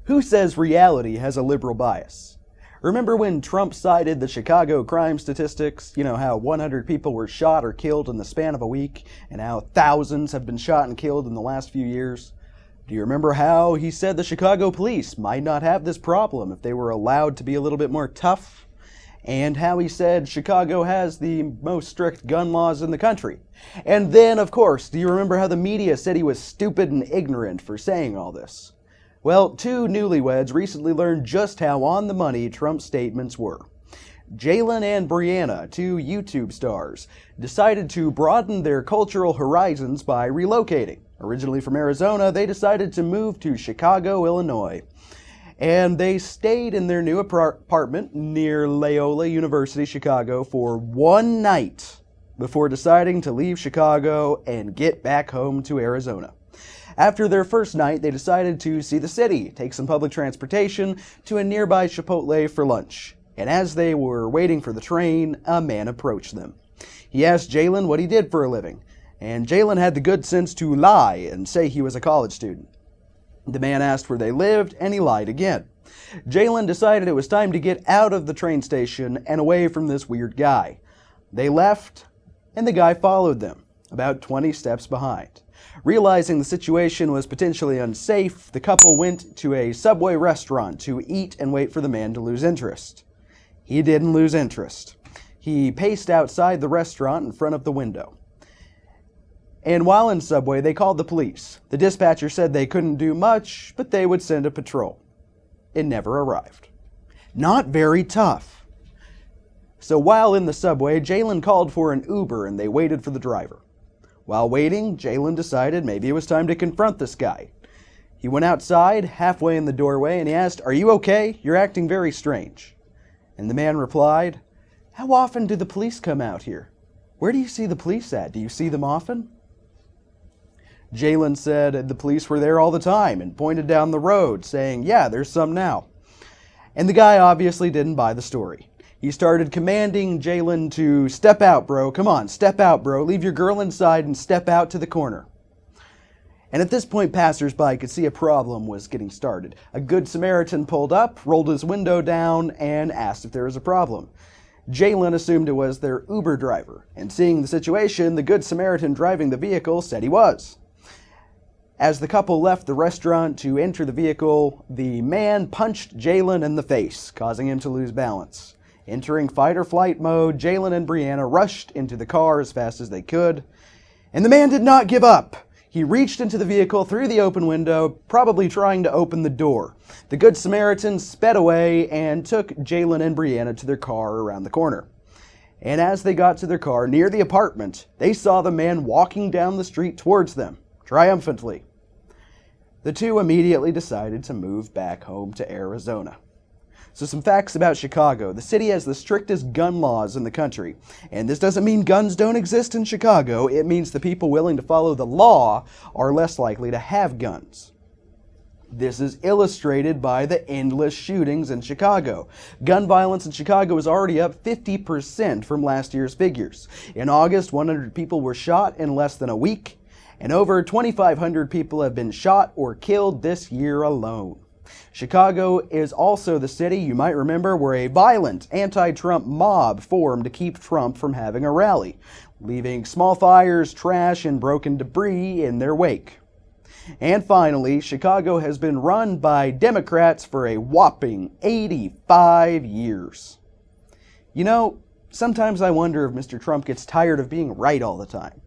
Who says reality has a liberal bias? Remember when Trump cited the Chicago crime statistics? You know, how 100 people were shot or killed in the span of a week, and how thousands have been shot and killed in the last few years? Do you remember how he said the Chicago police might not have this problem if they were allowed to be a little bit more tough? And how he said Chicago has the most strict gun laws in the country? And then, of course, do you remember how the media said he was stupid and ignorant for saying all this? Well, two newlyweds recently learned just how on the money Trump's statements were. Jalen and Brianna, two YouTube stars, decided to broaden their cultural horizons by relocating. Originally from Arizona, they decided to move to Chicago, Illinois. And they stayed in their new apartment near Loyola University, Chicago, for one night before deciding to leave Chicago and get back home to Arizona. After their first night, they decided to see the city, take some public transportation to a nearby Chipotle for lunch. And as they were waiting for the train, a man approached them. He asked Jalen what he did for a living, and Jalen had the good sense to lie and say he was a college student. The man asked where they lived, and he lied again. Jalen decided it was time to get out of the train station and away from this weird guy. They left, and the guy followed them, about 20 steps behind. Realizing the situation was potentially unsafe, the couple went to a Subway restaurant to eat and wait for the man to lose interest. He didn't lose interest. He paced outside the restaurant in front of the window. And while in Subway, they called the police. The dispatcher said they couldn't do much, but they would send a patrol. It never arrived. Not very tough. So while in the Subway, Jalen called for an Uber and they waited for the driver. While waiting, Jalen decided maybe it was time to confront this guy. He went outside, halfway in the doorway, and he asked, "Are you okay? You're acting very strange." And the man replied, "How often do the police come out here? Where do you see the police at? Do you see them often?" Jalen said the police were there all the time and pointed down the road, saying, "Yeah, there's some now." And the guy obviously didn't buy the story. He started commanding Jalen to step out, bro. Come on, step out, bro. Leave your girl inside and step out to the corner. And at this point, passersby could see a problem was getting started. A good Samaritan pulled up, rolled his window down, and asked if there was a problem. Jalen assumed it was their Uber driver, and seeing the situation, the good Samaritan driving the vehicle said he was. As the couple left the restaurant to enter the vehicle, the man punched Jalen in the face, causing him to lose balance. Entering fight-or-flight mode, Jalen and Brianna rushed into the car as fast as they could. And the man did not give up. He reached into the vehicle through the open window, probably trying to open the door. The Good Samaritan sped away and took Jalen and Brianna to their car around the corner. And as they got to their car near the apartment, they saw the man walking down the street towards them, triumphantly. The two immediately decided to move back home to Arizona. So some facts about Chicago. The city has the strictest gun laws in the country. And this doesn't mean guns don't exist in Chicago. It means the people willing to follow the law are less likely to have guns. This is illustrated by the endless shootings in Chicago. Gun violence in Chicago is already up 50% from last year's figures. In August, 100 people were shot in less than a week, and over 2,500 people have been shot or killed this year alone. Chicago is also the city, you might remember, where a violent anti-Trump mob formed to keep Trump from having a rally, leaving small fires, trash, and broken debris in their wake. And finally, Chicago has been run by Democrats for a whopping 85 years. You know, sometimes I wonder if Mr. Trump gets tired of being right all the time.